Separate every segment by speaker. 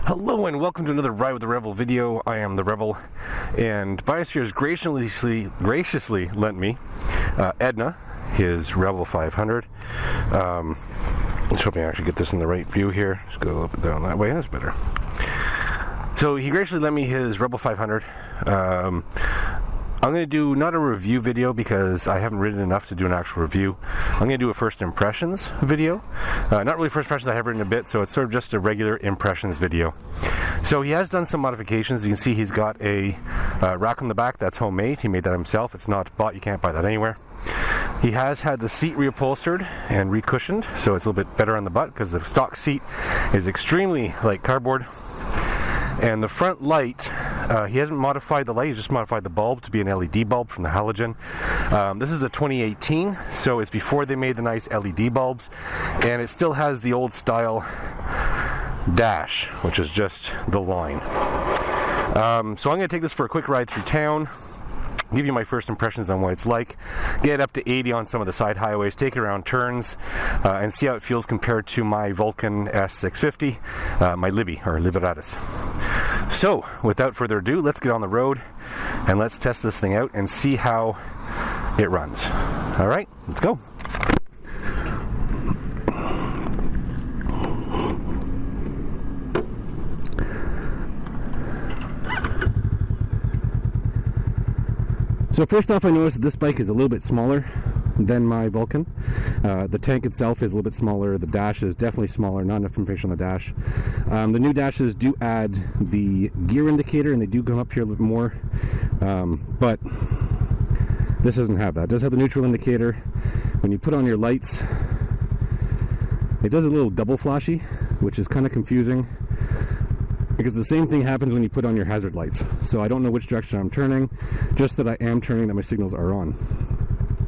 Speaker 1: Hello and welcome to another Ride with the Revel video. I am the Revel, and Biosphere has graciously lent me Edna, his Revel 500. Let's hope I actually get this in the right view here. Just go up and down that way. That's better. So he graciously lent me his Revel 500. I'm going to do not a review video because I haven't ridden enough to do an actual review. I'm going to do a first impressions video. Not really first impressions, I have ridden a bit, so it's sort of just a regular impressions video. So he has done some modifications. You can see he's got a rack on the back that's homemade. He made that himself. It's not bought. You can't buy that anywhere. He has had the seat reupholstered and recushioned, so it's a little bit better on the butt because the stock seat is extremely like cardboard. And the front light, he hasn't modified the light, he just modified the bulb to be an LED bulb from the halogen. This is a 2018, so it's before they made the nice LED bulbs, and it still has the old style dash, which is just the line. So I'm going to take this for a quick ride through town, give you my first impressions on what it's like, get up to 80 on some of the side highways, take it around turns, and see how it feels compared to my Vulcan S650, my Libby, or Liberatus. So, without further ado, let's get on the road, and let's test this thing out and see how it runs. Alright, let's go. So first off, I noticed that this bike is a little bit smaller than my Vulcan. The tank itself is a little bit smaller. The dash is definitely smaller, not enough information on the dash. The new dashes do add the gear indicator, and they do come up here a little bit more, but this doesn't have that. It does have the neutral indicator. When you put on your lights, it does a little double flashy, which is kind of confusing, because the same thing happens when you put on your hazard lights. So I don't know which direction I'm turning, just that I am turning, that my signals are on.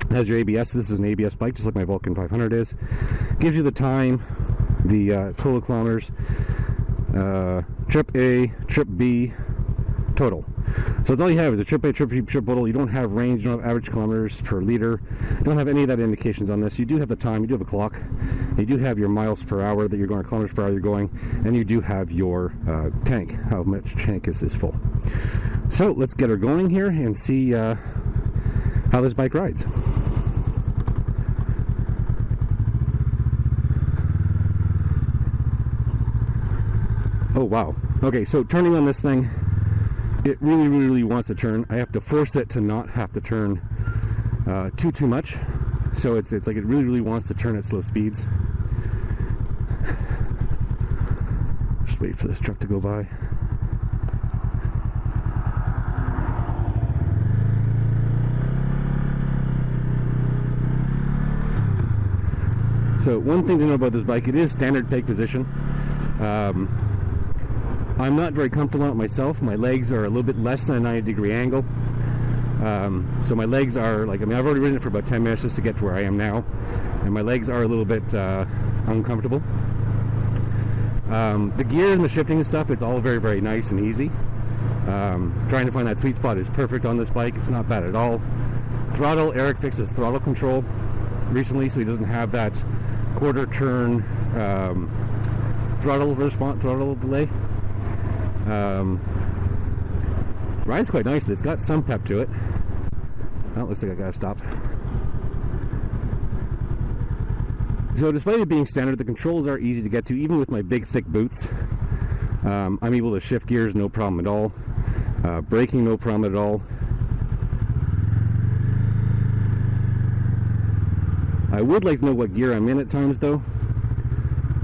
Speaker 1: It has your ABS. This is an ABS bike, just like my Vulcan 500 is. Gives you the time, the total kilometers, trip A, trip B, total. So that's all you have is a trip A, trip B, trip total. You don't have range, you don't have average kilometers per liter. You don't have any of that indications on this. You do have the time, you do have a clock. You do have your miles per hour that you're going, or kilometers per hour you're going, and you do have your tank, how much tank is full. So let's get her going here and see how this bike rides. Oh wow. Okay, so turning on this thing, it really wants to turn. I have to force it to not have to turn too much. So it's like it really wants to turn at slow speeds. Just wait for this truck to go by. So one thing to know about this bike, it is standard peg position. I'm not very comfortable on it myself. My legs are a little bit less than a 90-degree angle. So my legs are like, I've already ridden it for about 10 minutes just to get to where I am now, and my legs are a little bit uncomfortable. The gear and the shifting and stuff, it's all very nice and easy. Trying to find that sweet spot is perfect on this bike. It's not bad at all. Throttle, Eric fixed his throttle control recently, so he doesn't have that quarter turn throttle response, throttle delay. Rides quite nicely. It's got some pep to it. Oh, it looks like I gotta stop. So despite it being standard, the controls are easy to get to, even with my big thick boots. I'm able to shift gears no problem at all. Braking no problem at all. I would like to know what gear I'm in at times though,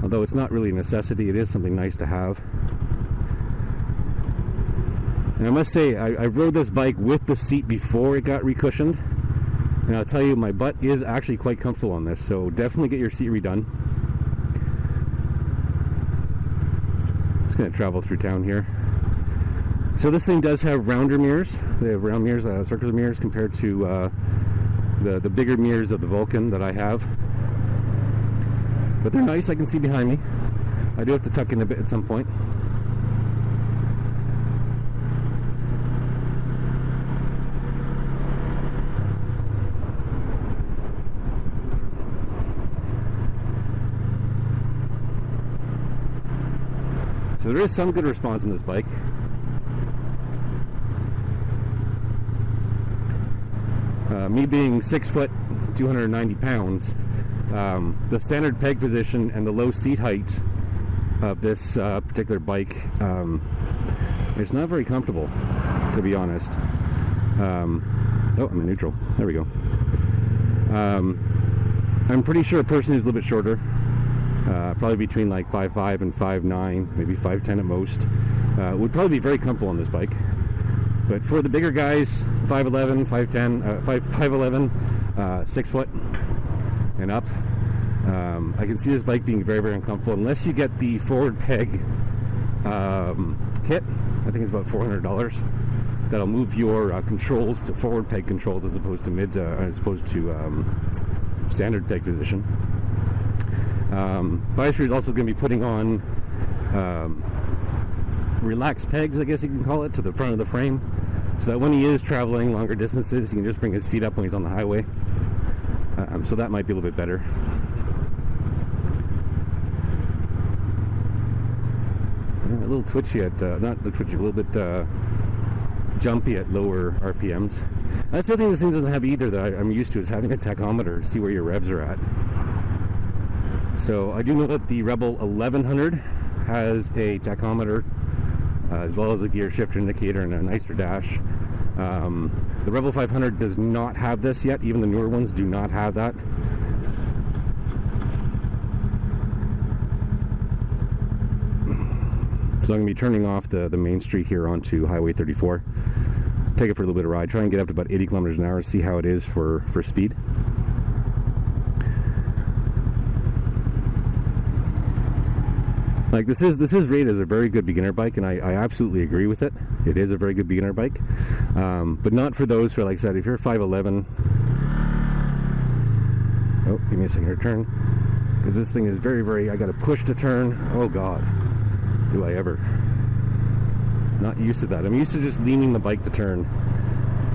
Speaker 1: although it's not really a necessity. It is something nice to have. And I must say, I rode this bike with the seat before it got recushioned, and I'll tell you, my butt is actually quite comfortable on this, so definitely get your seat redone. Just going to travel through town here. So this thing does have rounder mirrors. They have round mirrors, circular mirrors, compared to the bigger mirrors of the Vulcan that I have. But they're nice. I can see behind me. I do have to tuck in a bit at some point. So there is some good response in this bike. Me being 6 foot, 290 pounds, the standard peg position and the low seat height of this particular bike, it's not very comfortable, to be honest. Oh, I'm in neutral. There we go. I'm pretty sure a person who's a little bit shorter, probably between like 5'5" and 5'9", maybe 5'10" at most, would probably be very comfortable on this bike. But for the bigger guys, 5'11", 5'10", 5'11", 6 foot and up, I can see this bike being very, very uncomfortable unless you get the forward peg kit. I think it's about $400. That'll move your controls to forward peg controls as opposed to standard peg position. Biosphere is also going to be putting on relaxed pegs, I guess you can call it, to the front of the frame, so that when he is traveling longer distances, he can just bring his feet up when he's on the highway. So that might be a little bit better. A little twitchy at, not twitchy, a little bit jumpy at lower RPMs. That's the thing this thing doesn't have either that I'm used to, is having a tachometer to see where your revs are at. So I do know that the Revel 1100 has a tachometer, as well as a gear shifter indicator and a nicer dash. The Revel 500 does not have this yet. Even the newer ones do not have that. So I'm going to be turning off the main street here onto Highway 34. Take it for a little bit of ride. Try and get up to about 80 kilometers an hour. See how it is for speed. Like this is rated as a very good beginner bike, and I absolutely agree with it. It is a very good beginner bike, but not for those who are, like I said, if you're 5'11". Oh, give me a second to turn, because this thing is very, very. I got to push to turn. Oh God, do I ever? Not used to that. I'm used to just leaning the bike to turn.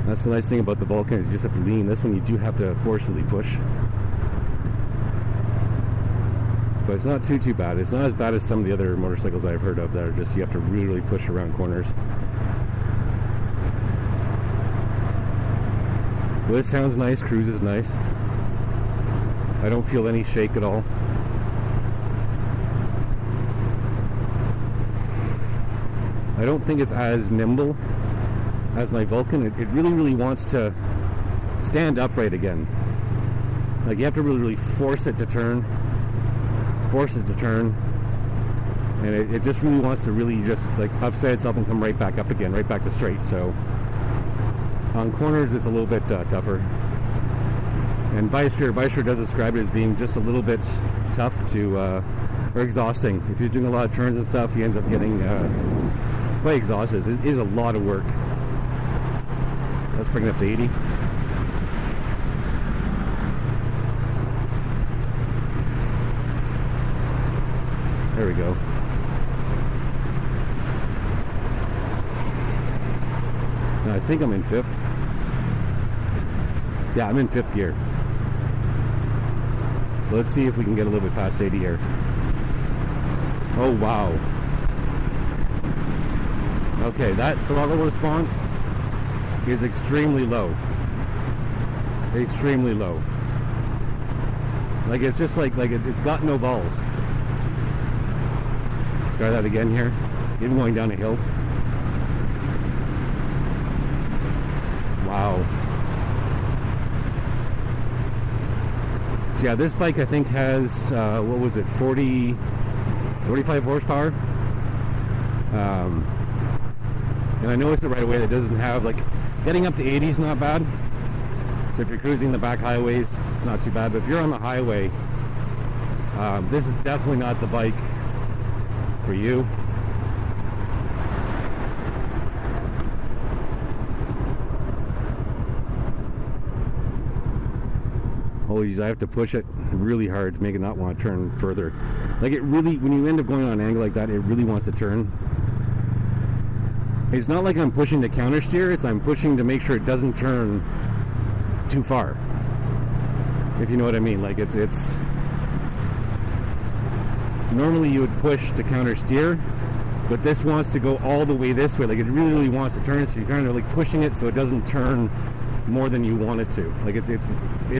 Speaker 1: That's the nice thing about the Vulcan, is you just have to lean. This one you do have to forcefully push. But it's not too bad. It's not as bad as some of the other motorcycles I've heard of that are just, you have to really, really push around corners. Well, this sounds nice, cruises nice. I don't feel any shake at all. I don't think it's as nimble as my Vulcan. It really, really wants to stand upright again. Like, you have to really, really force it to turn. And it just really wants to really just like upset itself and come right back up again, right back to straight. So on corners it's a little bit tougher. And Biosphere does describe it as being just a little bit tough to or exhausting. If he's doing a lot of turns and stuff, he ends up getting quite exhausted. It is a lot of work. Let's bring it up to 80. There we go. Now I think I'm in 5th. Yeah, I'm in 5th gear. So let's see if we can get a little bit past 80 here. Oh wow. Okay, that throttle response is extremely low. Extremely low. Like it's just like it's got no balls. Try that again here. Even going down a hill. Wow. So yeah, this bike I think has, what was it, 45 horsepower. And I noticed it right away that doesn't have, like, getting up to 80 is not bad. So if you're cruising the back highways, it's not too bad. But if you're on the highway, this is definitely not the bike for you. Oh geez, I have to push it really hard to make it not want to turn further. Like it really, when you end up going on an angle like that, it really wants to turn. It's not like I'm pushing to counter steer, I'm pushing to make sure it doesn't turn too far. If you know what I mean. Like it's normally you would push to counter steer,
Speaker 2: But this wants to go all the way this way. Like, it really, really wants to turn, so you're kind of like pushing it so it doesn't turn more than you want it to. Like, it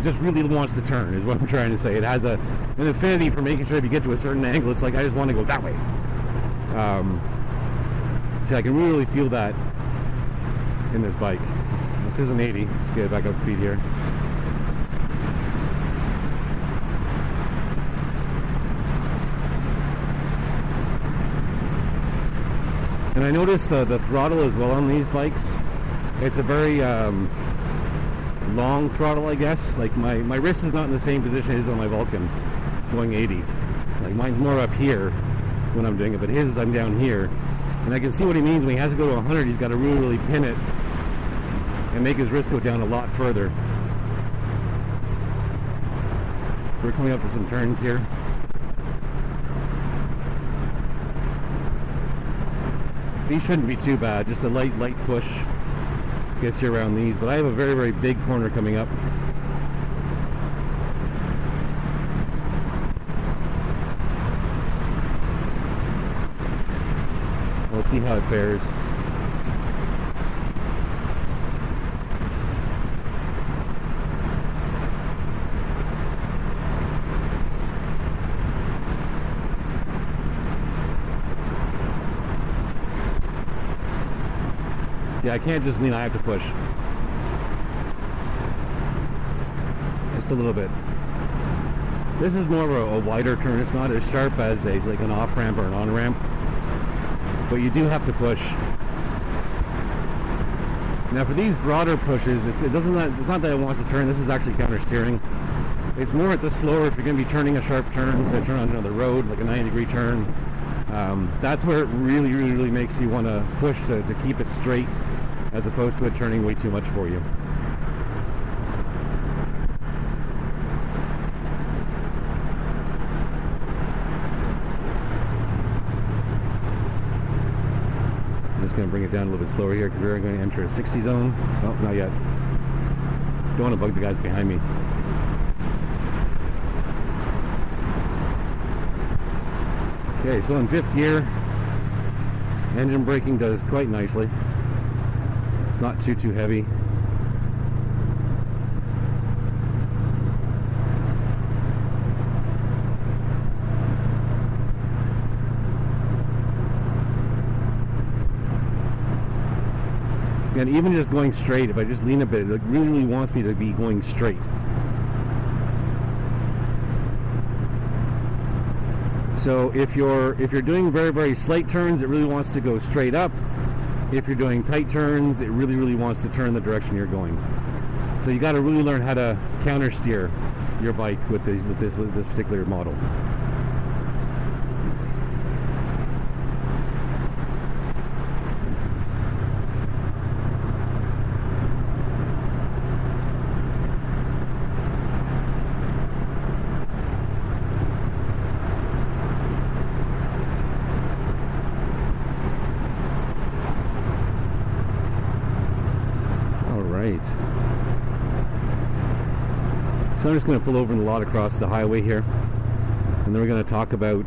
Speaker 2: just really wants to turn, is what I'm trying to say. It has an affinity for making sure if you get to a certain angle, it's like, I just want to go that way. So I can really feel that in this bike. This is an 80. Let's get it back up speed here. And I noticed the throttle as well on these bikes. It's a very long throttle, I guess. Like, my wrist is not in the same position it is on my Vulcan going 80. Like, mine's more up here when I'm doing it, but his, I'm down here. And I can see what he means when he has to go to 100. He's got to really, really pin it and make his wrist go down a lot further. So we're coming up to some turns here. These shouldn't be too bad, just a light push gets you around these, but I have a very, very big corner coming up. We'll see how it fares. Yeah, I can't just lean, I have to push. Just a little bit. This is more of a wider turn. It's not as sharp as like an off-ramp or an on-ramp. But you do have to push. Now for these broader pushes, it's not that it wants to turn. This is actually counter steering. It's more at the slower, if you're going to be turning a sharp turn to turn on another road, like a 90-degree turn. That's where it really, really, really makes you want to push to keep it straight, as opposed to it turning way too much for you. I'm just going to bring it down a little bit slower here because we're going to enter a 60 zone. Oh, not yet. Don't want to bug the guys behind me. Okay, so in 5th gear, engine braking does quite nicely. It's not too heavy. And even just going straight, if I just lean a bit, it really wants me to be going straight. So if you're doing very, very slight turns, it really wants to go straight up. If you're doing tight turns, it really, really wants to turn the direction you're going. So you got to really learn how to counter steer your bike with this particular model. So I'm just going to pull over in the lot across the highway here, and then we're going to talk about,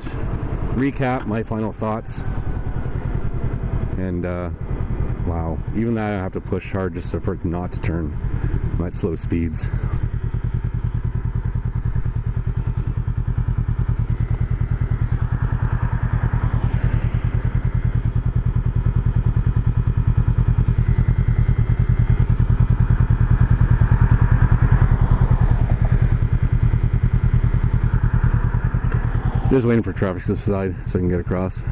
Speaker 2: recap my final thoughts, and wow, even that I have to push hard just for it not to turn at slow speeds. Just waiting for traffic to subside so I can get across.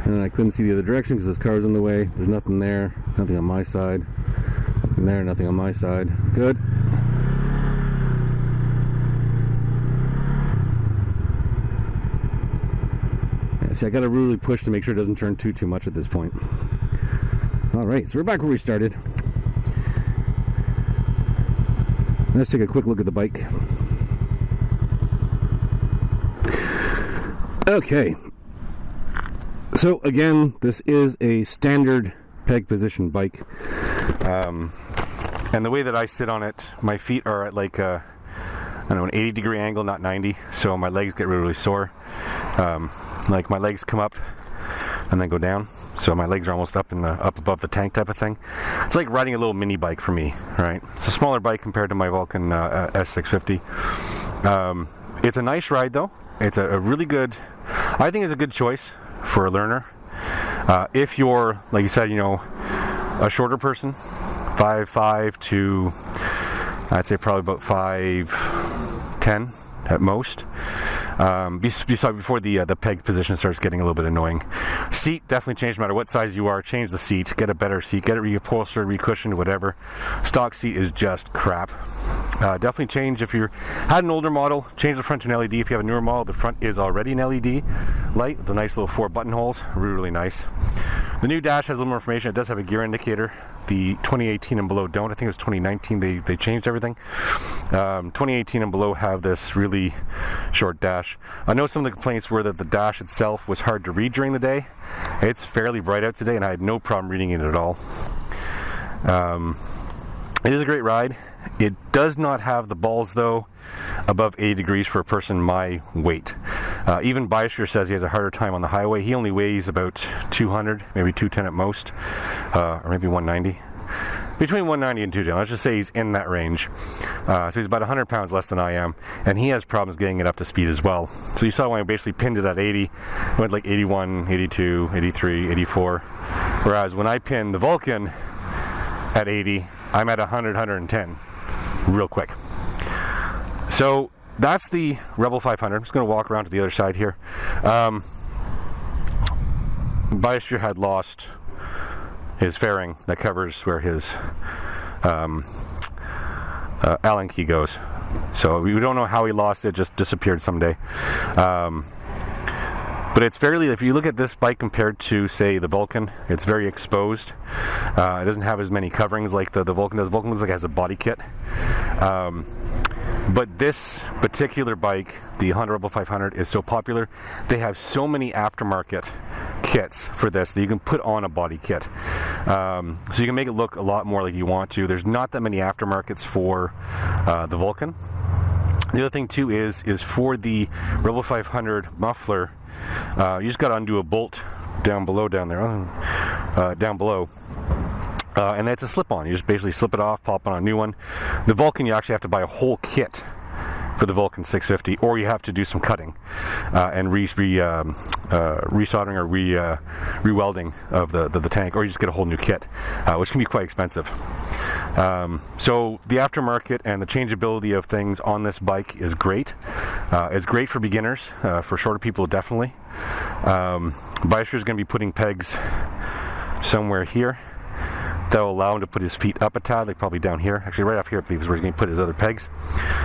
Speaker 2: And then I couldn't see the other direction because this car's in the way. There's nothing there, nothing on my side. Nothing there, nothing on my side. Good. Yeah, see, I gotta really push to make sure it doesn't turn too much at this point. Alright, so we're back where we started. Let's take a quick look at the bike. Okay, so again, this is a standard peg position bike, and the way that I sit on it, my feet are at like an 80-degree angle, not 90, so my legs get really, really sore. Like my legs come up
Speaker 1: and then go down. So my legs are almost up above the tank type of thing. It's like riding a little mini bike for me, right? It's a smaller bike compared to my Vulcan S650. It's a nice ride though. It's a really good, I think it's a good choice for a learner. If you're, like you said, a shorter person, 5'5" to, I'd say probably about 5'10" at most. Before the peg position starts getting a little bit annoying. Seat definitely change no matter what size you are. Change the seat, get a better seat, get it reupholstered, recushioned, whatever. Stock seat is just crap. Definitely change if you had an older model. Change the front to an LED. If you have a newer model, the front is already an LED light with the nice little 4 buttonholes. Really nice. The new dash has a little more information. It does have a gear indicator. The 2018 and below don't. I think it was 2019 they changed everything. 2018 and below have this really short dash. I know some of the complaints were that the dash itself was hard to read during the day. It's fairly bright out today, and I had no problem reading it at all. It is a great ride. It does not have the balls, though, above 80 degrees for a person my weight. Even Biosphere says he has a harder time on the highway. He only weighs about 200, maybe 210 at most, or maybe 190. Between 190 and 210. Let's just say he's in that range. So he's about 100 pounds less than I am, and he has problems getting it up to speed as well. So you saw when I basically pinned it at 80, it went like 81, 82, 83, 84. Whereas when I pinned the Vulcan at 80, I'm at 100, 110 real quick. So that's the Revel 500. I'm just going to walk around to the other side here. Biosphere had lost his fairing that covers where his Allen key goes. So we don't know how he lost it, just disappeared someday. But it's fairly, if you look at this bike compared to, say, the Vulcan, it's very exposed. It doesn't have as many coverings like the Vulcan does. The Vulcan looks like it has a body kit. But this particular bike, the Honda Revel 500, is so popular. They have so many aftermarket kits for this that you can put on a body kit. So you can make it look a lot more like you want to. There's not that many aftermarkets for the Vulcan. The other thing too is for the Revel 500 muffler, you just got to undo a bolt down below, down below. And that's a slip-on. You just basically slip it off, pop on a new one. The Vulcan, you actually have to buy a whole kit for the Vulcan 650, or you have to do some cutting and resoldering or re-welding of the tank, or you just get a whole new kit, which can be quite expensive. So the aftermarket and the changeability of things on this bike is great. It's great for beginners, for shorter people definitely. Biosphere is going to be putting pegs somewhere here that will allow him to put his feet up a tad, like probably down here. Actually, right up here, I believe, is where he's going to put his other pegs,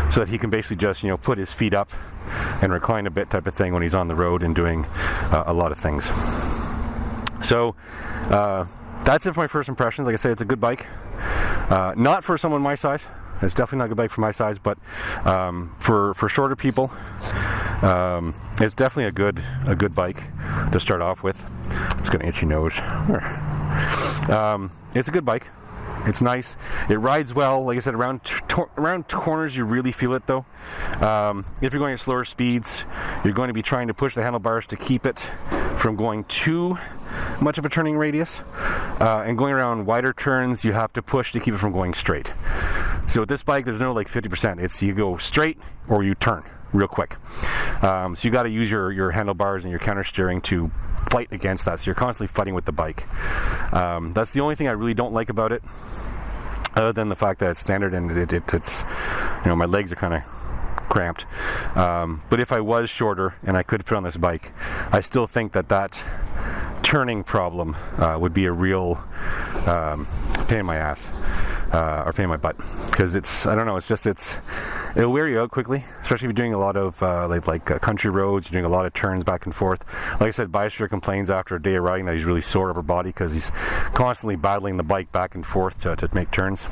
Speaker 1: so that he can basically just, put his feet up and recline a bit type of thing when he's on the road and doing a lot of things. So that's it for my first impressions. Like I said, it's a good bike. Not for someone my size. It's definitely not a good bike for my size, but for shorter people, it's definitely a good bike to start off with. I'm just going to itch your nose. It's a good bike. It's nice. It rides well. Like I said, around corners you really feel it though. If you're going at slower speeds, you're going to be trying to push the handlebars to keep it from going too much of a turning radius. And going around wider turns, you have to push to keep it from going straight. So with this bike, there's no like 50%. It's you go straight or you turn real quick. So you got to use your handlebars and your counter steering to fight against that. So you're constantly fighting with the bike. That's the only thing I really don't like about it, other than the fact that it's standard and it's my legs are kind of cramped. But if I was shorter and I could fit on this bike, I still think that turning problem would be a real pain in my ass. Or pain in my butt, because it'll wear you out quickly, especially if you're doing a lot of country roads. You're doing a lot of turns back and forth. Like I said, Biosphere complains after a day of riding that he's really sore upper body because he's constantly battling the bike back and forth to make turns.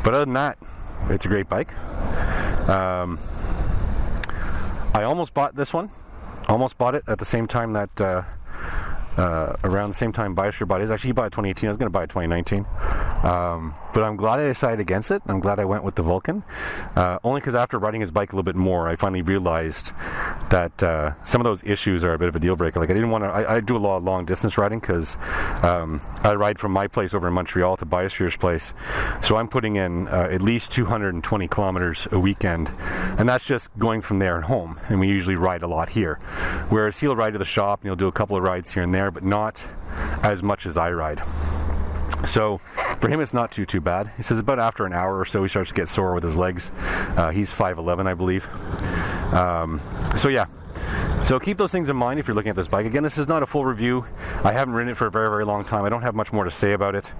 Speaker 1: But other than that, it's a great bike. I almost bought this one. Almost bought it at the same time that around the same time Biosphere bought his. Actually, he bought it 2018. I was going to buy it 2019. but I'm glad I decided against it. I'm glad I went with the Vulcan, only because after riding his bike a little bit more, I finally realized that some of those issues are a bit of a deal breaker. Like, I didn't want to, I do a lot of long distance riding because I ride from my place over in Montreal to Biosphere's place, so I'm putting in at least 220 kilometers a weekend, and that's just going from there and home, and we usually ride a lot here, whereas he'll ride to the shop and he'll do a couple of rides here and there, but not as much as I ride. So for him, it's not too bad. He says about after an hour or so he starts to get sore with his legs. He's 5'11", I believe. So yeah, so keep those things in mind if you're looking at this bike. Again, this is not a full review. I haven't ridden it for a very long time. I don't have much more to say about it.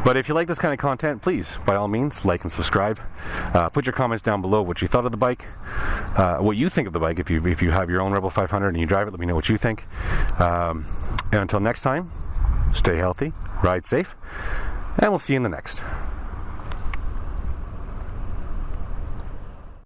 Speaker 1: But if you like this kind of content, please, by all means, like and subscribe. Put your comments down below what you thought of the bike, what you think of the bike. If you have your own Revel 500 and you drive it, let me know what you think. And until next time, stay healthy, ride safe, and we'll see you in the next.